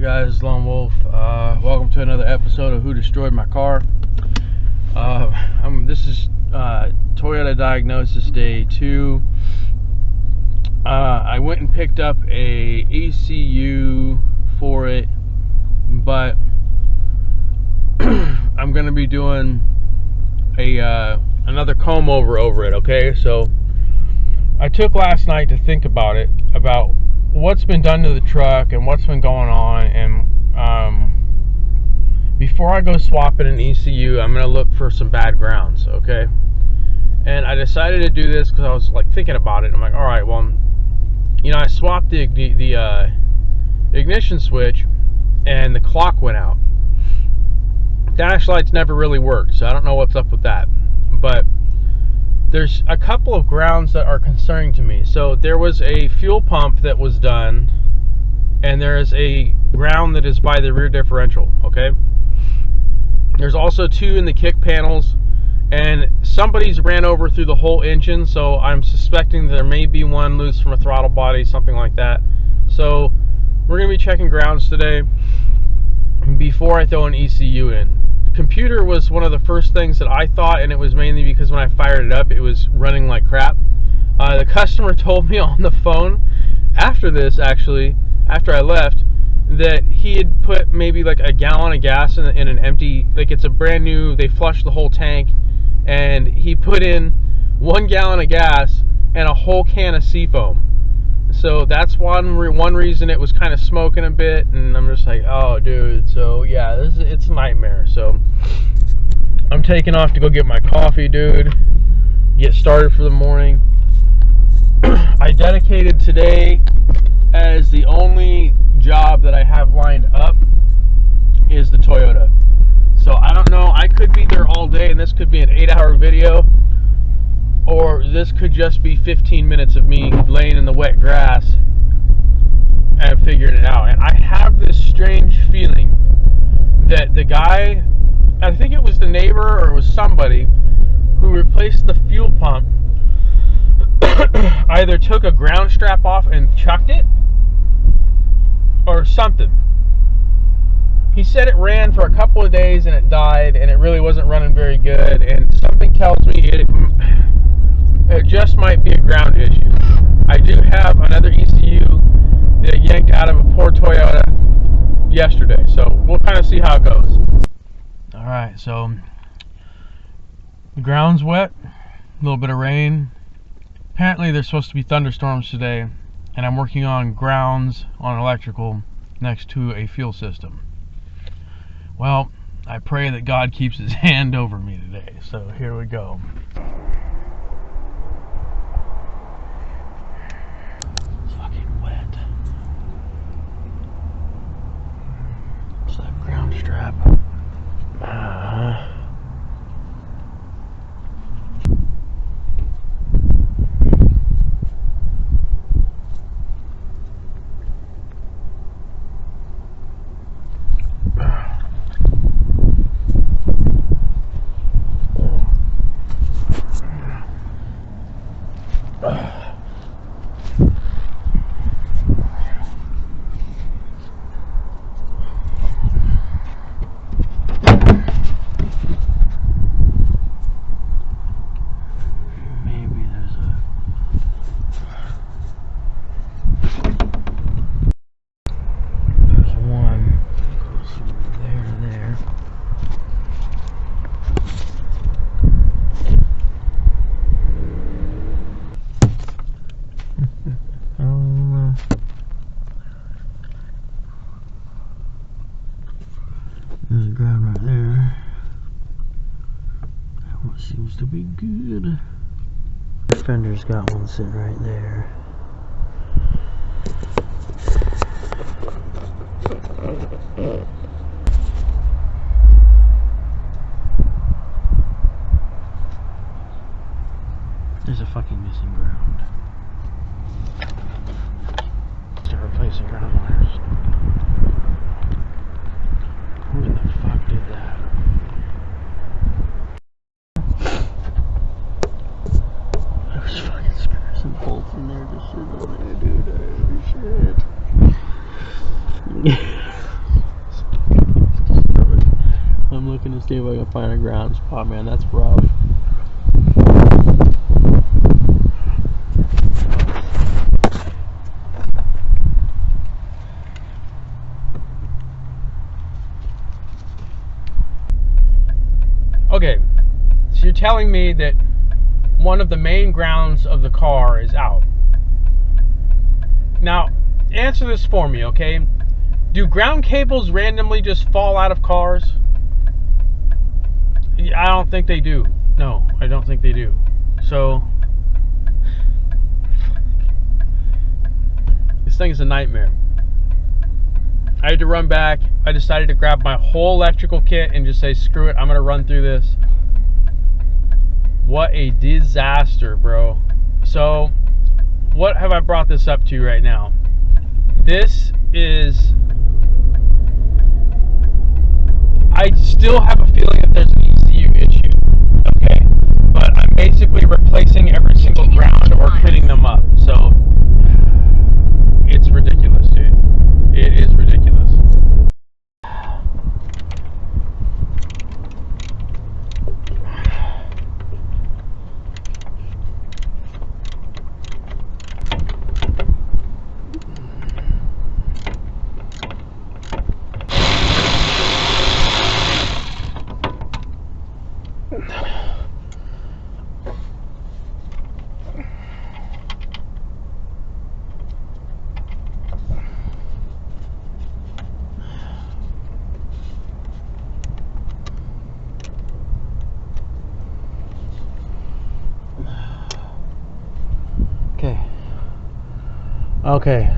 Guys, Lone Wolf. Welcome to another episode of Who Destroyed My Car. This is Toyota Diagnosis Day 2. I went and picked up a ECU for it, but I'm going to be doing another comb over it. Okay, so I took last night to think about it, about what's been done to the truck and what's been going on, and before I go swapping an ECU, I'm going to look for some bad grounds, okay? And I decided to do this because I was like thinking about it. I'm like, all right, well, you know, I swapped the ignition switch and the clock went out. Dash lights never really worked, so I don't know what's up with that. But there's a couple of grounds that are concerning to me. So there was a fuel pump that was done, and there is a ground that is by the rear differential, okay? There's also two in the kick panels, and somebody's ran over through the whole engine, so I'm suspecting there may be one loose from a throttle body, something like that. So we're going to be checking grounds today before I throw an ECU in. The computer was one of the first things that I thought, and it was mainly because when I fired it up, it was running like crap. The customer told me on the phone after this, actually, after I left, that he had put maybe like a gallon of gas in an empty, like it's a brand new, they flushed the whole tank, and he put in 1 gallon of gas and a whole can of seafoam. So that's one reason it was kind of smoking a bit, and I'm just like, oh dude. So yeah, it's a nightmare. So I'm taking off to go get my coffee, dude, get started for the morning. I dedicated today as the only job that I have lined up is the Toyota. So I don't know, I could be there all day and this could be an 8-hour video, or this could just be 15 minutes of me laying in the wet grass and figuring it out. And I have this strange feeling that the guy, I think it was the neighbor or it was somebody who replaced the fuel pump, either took a ground strap off and chucked it or something. He said it ran for a couple of days and it died, and it really wasn't running very good, and something tells me it just might be a ground issue. I do have another ECU that I yanked out of a poor Toyota yesterday, so we'll kind of see how it goes. Alright, so the ground's wet, a little bit of rain. Apparently there's supposed to be thunderstorms today, and I'm working on grounds on electrical next to a fuel system. Well, I pray that God keeps his hand over me today, so here we go. It's fucking wet. It's that ground strap. There's a ground right there. That one seems to be good. The fender's got one sitting right there. There's a fucking missing ground. Start replacing ground wires. Who the fuck did that? There's fucking scarce and bolts in there just sitting on there, dude. Holy shit. see if I can find a ground spot, man. That's rough. Okay, so you're telling me that one of the main grounds of the car is out. Now, answer this for me, okay? Do ground cables randomly just fall out of cars? I don't think they do. No, I don't think they do. So, this thing is a nightmare. I had to run back. I decided to grab my whole electrical kit and just say, screw it, I'm going to run through this. What a disaster, bro. So, what have I brought this up to right now? This is... I still have a feeling that there's an ECU issue, okay? But I'm basically replacing every single ground or pitting them up. So, it's ridiculous, dude. It is ridiculous. Okay.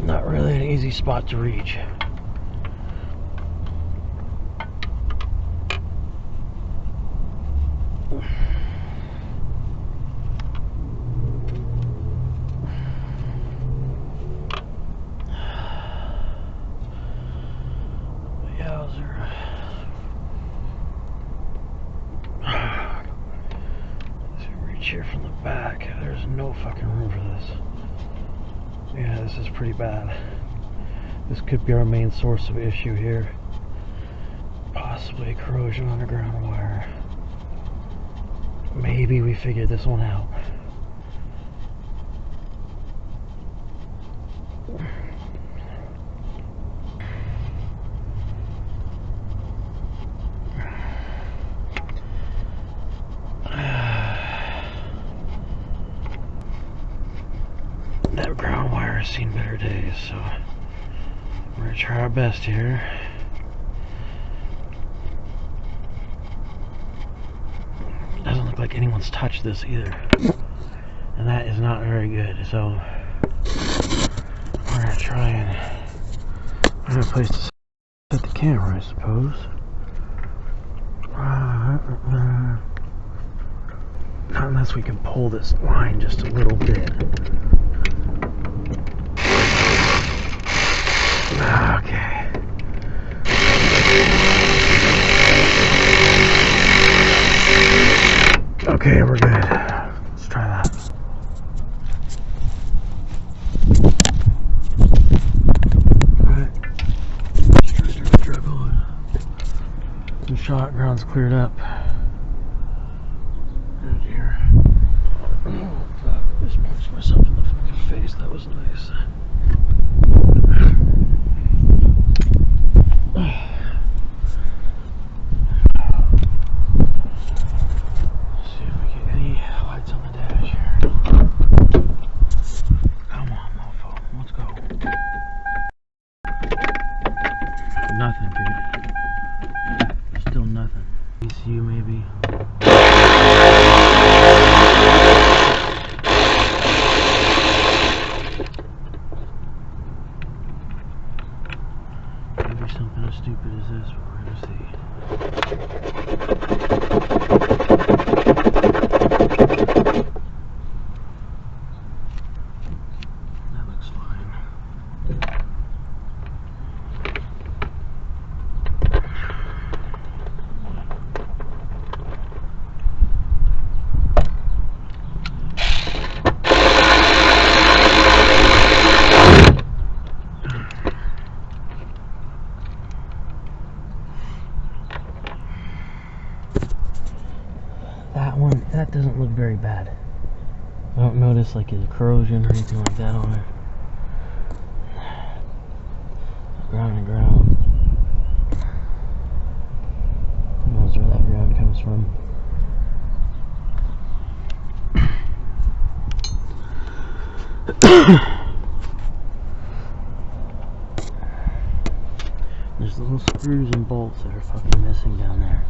Not really an easy spot to reach. Here from the back, there's no fucking room for this. Yeah, this is pretty bad. This could be our main source of issue here. Possibly corrosion on the ground wire. Maybe we figured this one out. That ground wire has seen better days, so we're gonna try our best here. Doesn't look like anyone's touched this either, and that is not very good. So we're gonna try and find a place to set the camera, I suppose. Not unless we can pull this line just a little bit. Okay. Okay, we're good. Let's try that. Alright. Let's try to struggle. The shot ground's cleared up. Oh dear. Oh fuck. Just punched myself in the fucking face. That was nice. Nothing, dude. Still nothing. ECU that doesn't look very bad. I don't notice like any corrosion or anything like that on it. Ground and ground. Who knows where that ground comes from? There's little screws and bolts that are fucking missing down there.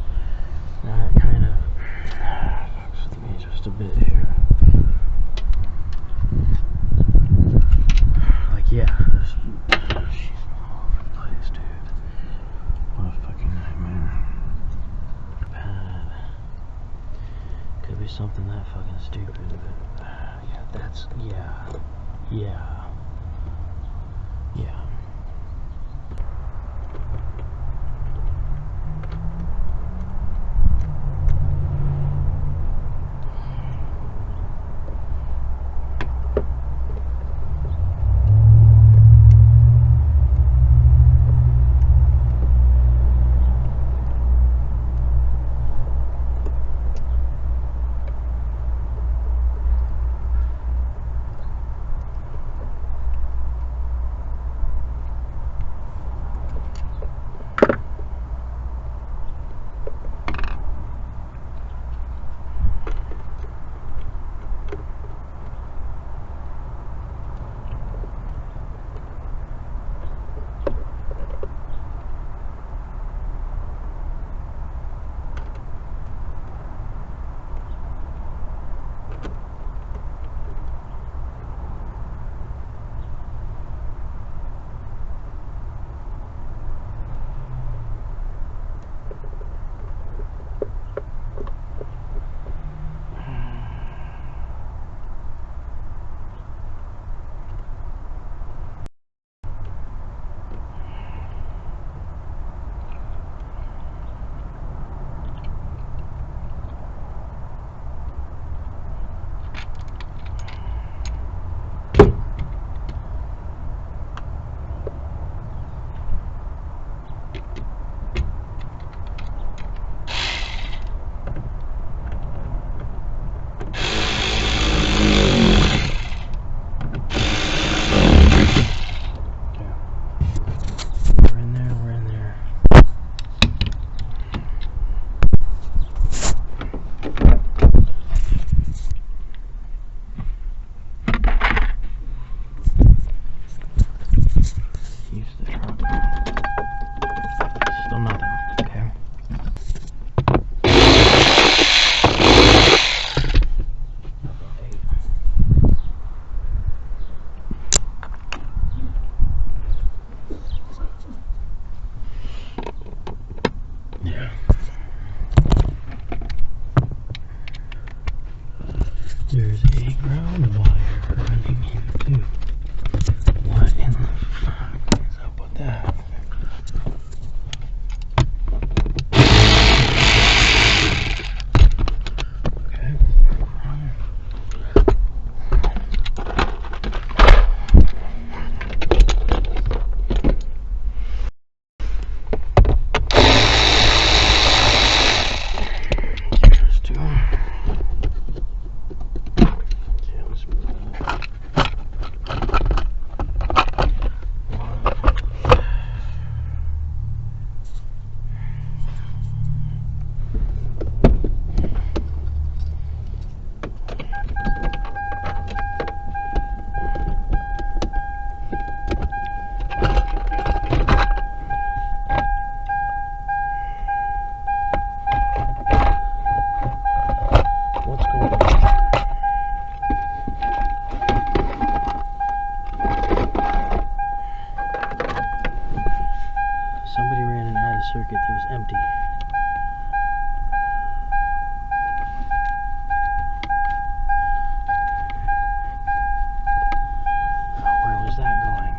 That kind of fucks with me just a bit here. Like, yeah, there's shit all over the place, dude. What a fucking nightmare. Pad. Could be something that fucking stupid, but yeah, that's, yeah. There's a ground wire running into. What in the fuck is up with that? Okay. There's two. Somebody ran an added circuit that was empty. Where was that going?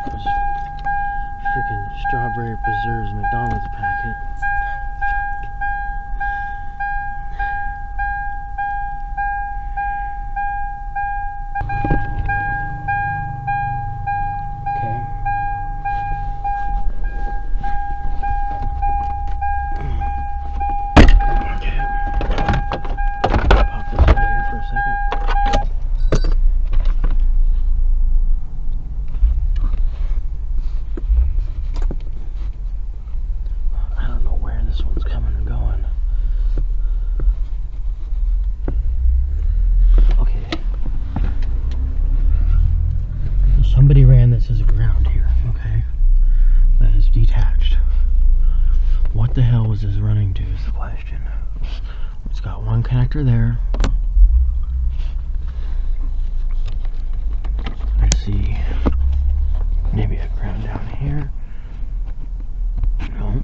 It was freaking strawberry preserves McDonald's packet. connector there. I see maybe a ground down here. No.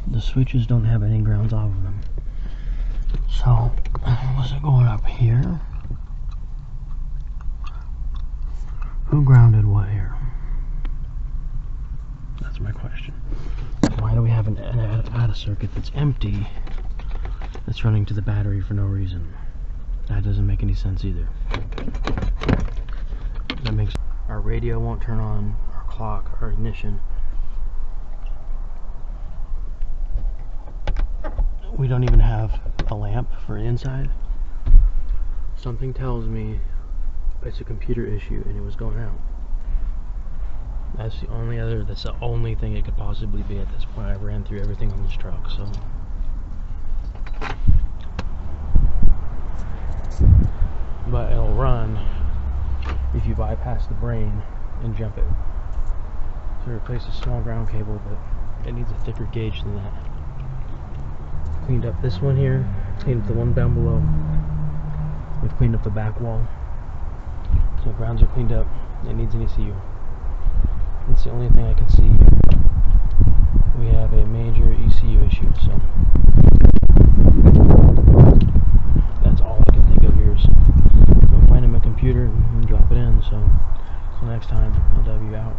The switches don't have any grounds off of them. So, was it going up here? Who grounded what here? That's my question. Why do we have an ADA circuit that's empty that's running to the battery for no reason? That doesn't make any sense either. That makes our radio won't turn on, our clock, our ignition. We don't even have a lamp for inside. Something tells me it's a computer issue and it was going out. That's the only thing it could possibly be at this point. I ran through everything on this truck, so. But it'll run if you bypass the brain and jump it. So we replaced a small ground cable, but it needs a thicker gauge than that. Cleaned up this one here, cleaned up the one down below. We've cleaned up the back wall. So grounds are cleaned up. It needs an ECU. It's the only thing I can see. We have a major ECU issue, so that's all I can think of here is go find him a computer and drop it in. So next time I'll W out.